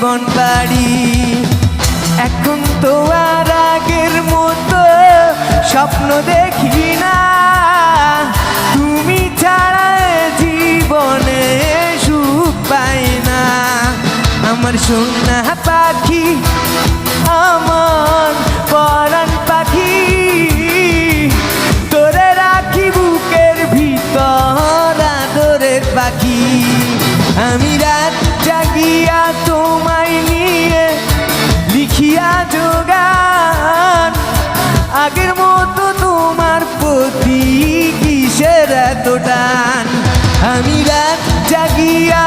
জীবন বাড়ি। এখন তো আর আগের মতো স্বপ্ন দেখি না, তুমি ছাড়া জীবনে সুখ পাই না। আমার সোনা পাখি, আমার পরাণ পাখি, তোরে রাখি বুকের ভিতর আদরের পাখি। আমি রাত জাগিয়া তোমায় নিয়ে লিখিয়া যোগান, আগের মতো তোমার প্রতি কিসের এত টান। আমি রাত জাগিয়া